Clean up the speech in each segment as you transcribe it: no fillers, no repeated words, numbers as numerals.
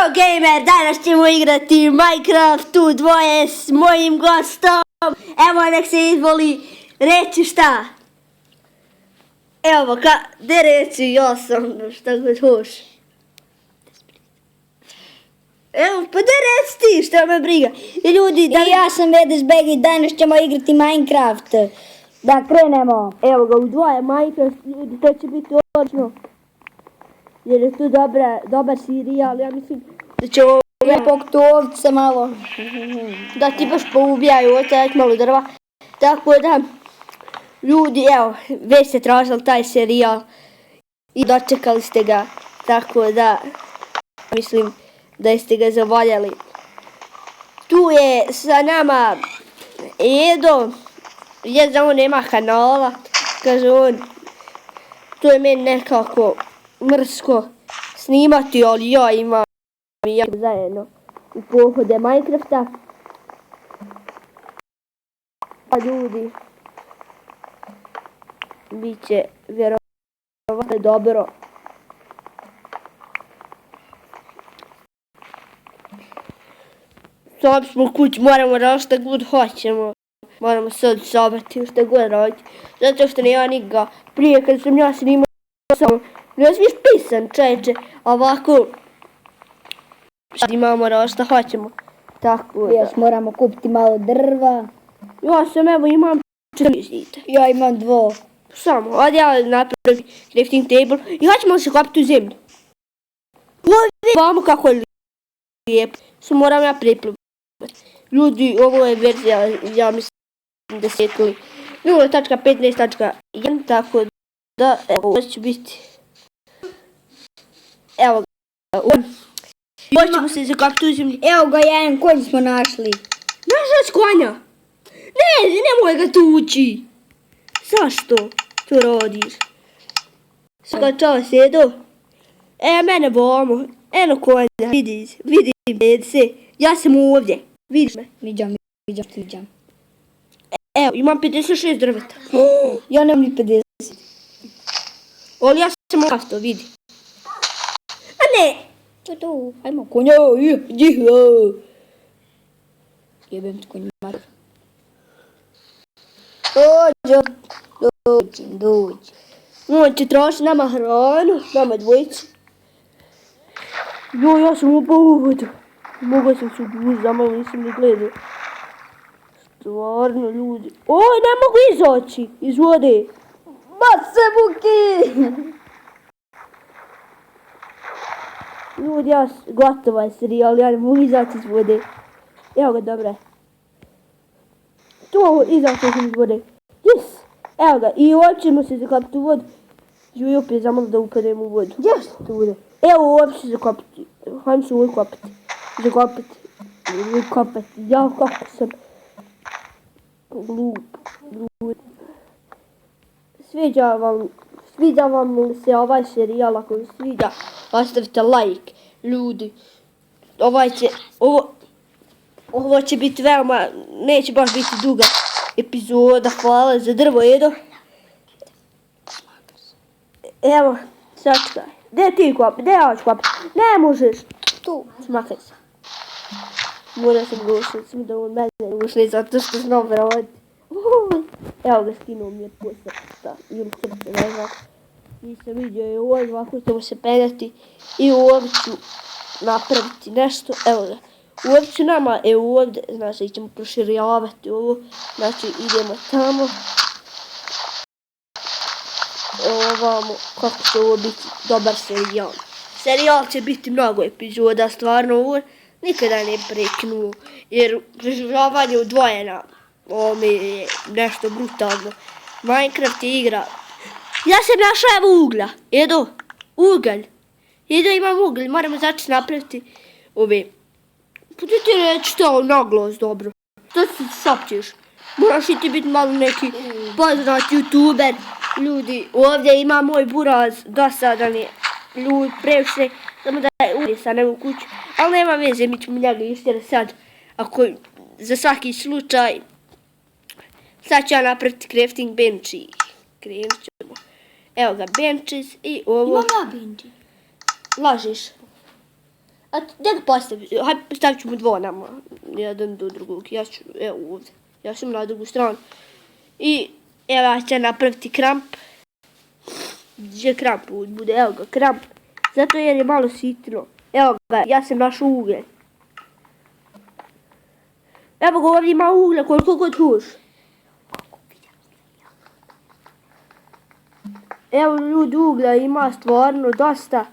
Ćao gamer, danas ćemo igrati Minecraft u dvoje s mojim gostom. Evo nek se izvoli reći šta. Evo de reći ja sam šta god hoš. Evo pa de reći ti šta me briga. I ljudi, I ja sam Vedesbeg i danas ćemo igrati Minecraft. Da krenemo. Evo ga u dvoje Minecraft, ljudi, to će biti odlično. Jer je tu dobar serijal, ja mislim da će ovo... Lepog tu ovce malo. Da ti baš poubijaju, ostaviti malo drva. Tako da, ljudi, evo, već ste tražili taj serijal i dočekali ste ga. Tako da, mislim da ste ga zavoljeli. Tu je sa nama Edo, da on nema kanala, kaže on, to je meni nekako mrsko snimati, ali ja imam i ja zajedno u pohode Minecrafta. A ljudi, bit će vjerovatno dobro. Sad smo kući, moramo raditi šta god hoćemo. Moramo sad sabrati šta god raditi. Zato što nema nikoga. Prije kad sam ja snimao sam ne smiješ pisan čeče. A ovako sad imamo raditi šta hoćemo. Tako da. Još moramo kupiti malo drva. Ja sam evo imam 4. Ja imam 2. Samo, ovdje ja napravim crafting table i hoćemo se kopiti u zemlju. Ovdje kako je lijepo. Samo moram ja priplivati. Ljudi, ovo je verzija, ja mislim da sjetili 0.15.1, tako da, evo, ovo će biti. Evo ga. Hoćemo se zakopiti u zemlji. Evo ga, jedan konj smo našli. Našao konja? Ne, nemoj ga tući. Zašto to radiš? Sada čao Sedo. Mene vamo. Eno konja, vidim se. Ja sam ovdje. Vidiš me? Viđam. Evo, imam 56 drveta. Ja nemam ni 50. Ali ja sam ovdje, vidi. A ne! Tu, ajmo konja, jebem ti konja. Dođi. On će tražiti nama hranu, nama dvojici. Jo, ja sam upao u vodu. Mogao sam se ugužiti, malo nisam ni gledao. Stvarno, ljudi. Oj, ne mogu izaći iz vode. Bace buki! Ljudi, gotova je serijal, ja ne mogu izaći iz vode. Evo ga, dobro. Tu izaći sam iz vode. Yes! Evo ga, i ovdje ćemo se zakopiti u vodu. I opet zamalo da upadem u vodu. Yes! Evo ovdje se zakopiti. Hajmo se ovdje kopiti. Zakopati. Ja kako sam glup. Sviđa vam li se ovaj serijal? Ako vi sviđa, ostavite like, ljudi. Ovo će biti veoma, neće baš biti duga epizoda. Hvala za drvo, Edo. Evo, sačekaj. Gdje ti kopi? Gdje ja ću kopiti? Ne možeš. Tu. Smakaj se. Moram sam ga ušlici da on mene ušli zato što znam verovati. Evo ga, skinuo mi je posrta. Ili srce, ne znam. Nisam vidio je ovdje, ovako ćemo se penjati. I ovdje ću napraviti nešto. Evo ga. Ovdje ću nama, evo ovdje, znači ćemo proširijavati ovo. Znači idemo tamo. Evo ovamo, kako će ovo biti dobar serijal. Serijal će biti mnogo epizoda, stvarno ovo nikada ne preknuo. Jer preživljavanje udvojena, ovo mi je nešto brutalno. Minecraft je igra. Ja sam našao evo ugla. Edo, ugalj. Edo, imam ugalj, moramo začeti napraviti ove. Pa ti reći to naglas dobro. Što se sapćeš? Moraš i ti biti malo neki poznat youtuber. Ljudi, ovdje ima moj buraz, dosadan je. Ljudi, previše, samo da je urisan u kuću. Ali nema veze, mi ćemo njega istjerati sad. Ako za svaki slučaj. Sad ću ja napraviti crafting bench i krenut ćemo. Evo ga, benches i ovo. Imam ja bench. Lažiš. A gdje ga postavi? Hajde, stavit ćemo dvo nama. Jedan do drugog. Ja ću, evo ovdje. Ja sam na drugu stranu. I evo ja ću napraviti kramp. Gdje kramp bude? Evo ga, kramp. Zato jer je malo sitno. Evo ga, ja sam našao uglje. Evo ga, ovdje ima uglja koliko god hoš. Evo ljudi, uglja ima stvarno dosta.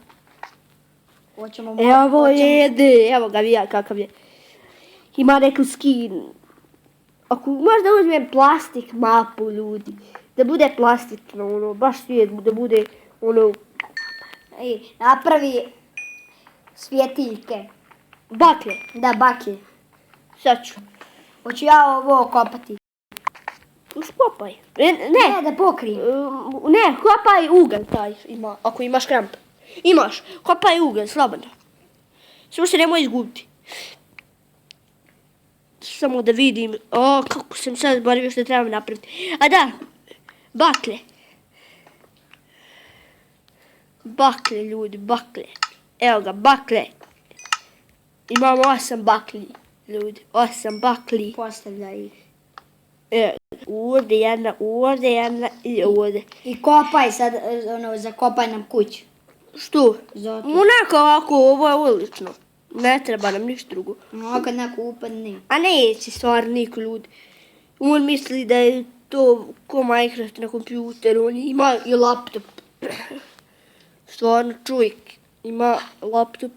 Evo jede, evo ga vija kakav je. Ima neku skin. Ako možda uzmem plastik mapu ljudi. Da bude plastično, ono, baš svijet, da bude ono... Ej, napravi svjetiljke. Baklje. Da, baklje. Sad ću. Hoću ja ovo kopati. Uskopaj. Ne, Ne, da pokrijem. ne, kopaj ugalj taj ima, ako imaš kramp. Imaš, kopaj ugalj, slobodno. Samo se nemoj izgubiti. Samo da vidim, o, kako sam sad zaboravio što trebam napraviti. A da, baklje. Baklje, ljudi, baklje. Evo ga, baklje. Imamo 8 baklji, ljudi, 8 baklji. Postavljaj ih. Ovdje jedna i ovdje. I kopaj sad, ono, zakopaj nam kuću. Što? Zato. Onako ovako, ovo je ulično. Ne treba nam ništa drugo. No, kad neko upadne. A neće stvarno niko ljudi. On misli da je to ko Minecraft na kompjuteru, on ima i laptop. Stvarno čovjek ima laptop.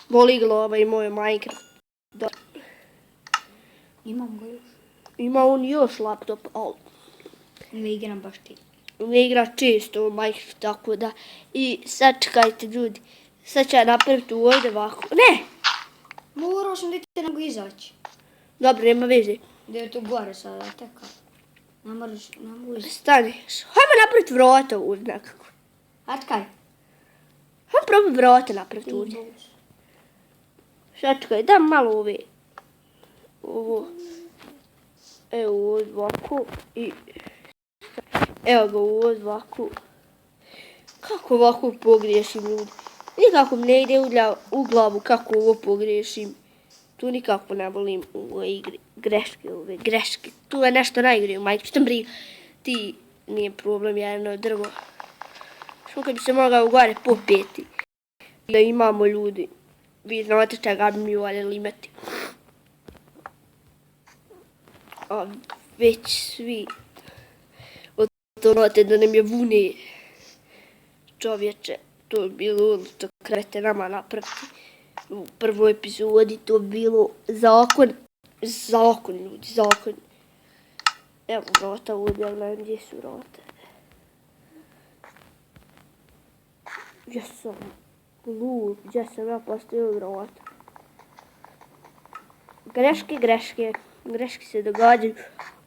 Boli glava i moj Minecraft. Da. Imam ga još. Ima on još laptop, ali Ne igram baš ti. ne igra često u Minecraft, tako da. I sad čekajte ljudi. Sad ću ja napraviti ovdje ovako. Ne! Morao sam da ti nego izaći. Dobro, nema veze. Da je tu gore sada, tako. Ne moraš, ne mogu izaći. Stani. Hajmo napraviti vrata ovdje nekako. A tkaj? Hajmo probati vrata napraviti ovdje. Sad čekaj, dam malo ove. Ovo. Evo ovdje ovako. I... Evo ga ovdje ovako. Kako ovako pogriješim ljudi? Nikako mi ne ide u glavu kako ovo pogriješim. Tu nikako ne volim u ovoj igri. Greške. Tu je nešto najgore u Minecraftu. Ti nije problem, jedno drvo. Što kad bi se mogao gore popeti. Da imamo ljudi. Vi znate čega bi mi voljeli imati. A već svi otonate da nam je vune. Čovječe, to je bilo ulično krete nama napraviti. U prvoj epizodi to je bilo zakon. Zakon, ljudi, zakon. Evo vrata ovdje, ja gledam gdje su vrata. Gdje sam? Glup, gdje sam ja postavio vrata? Greške se događaju.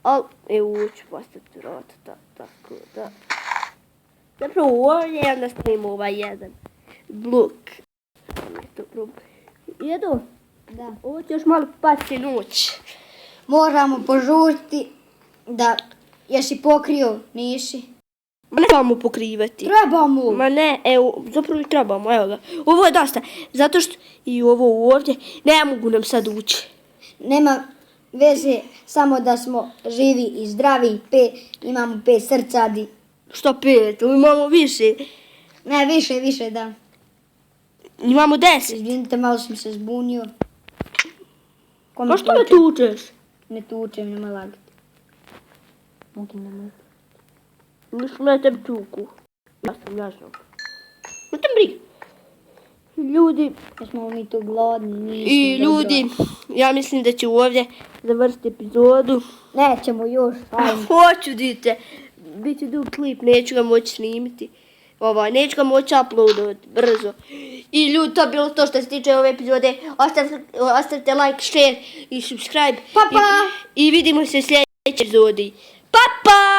Ali, evo ću postaviti vrata, tako da. Zapravo ovdje ja nastavim ovaj jedan blok. Jedu? Da. Ovo će još malo pasti noć. Moramo požuriti da... Jesi pokrio? Nisi? Ma ne trebamo pokrivati. Trebamo. Ma ne, evo, zapravo i trebamo, evo ga. Ovo je dosta, zato što i ovo ovdje ne mogu nam sad ući. Nema veze, samo da smo živi i zdravi. Imamo 5 srca. Što 5? Imamo više. Ne, više, da. Imamo 10. Izvinite, malo sam se zbunio. Pa što me tučeš? Ne tučem, nema lagati. Mogu ne mogu. Nisam ja tebi tuku. Ja sam, ne znam. Ma tam briga. Ljudi, Jesmo mi tu gladni, i ljudi, ja mislim da ću ovdje završiti epizodu. Nećemo još, ajmo. Hoću, dite. Biće dug klip, neću ga moći snimiti. Neću ga moći uploadovati brzo. I ljudi, to je bilo to što se tiče ove epizode. Ostavite like, share i subscribe. Pa, pa! I vidimo se u sljedećoj epizodi. Pa, pa!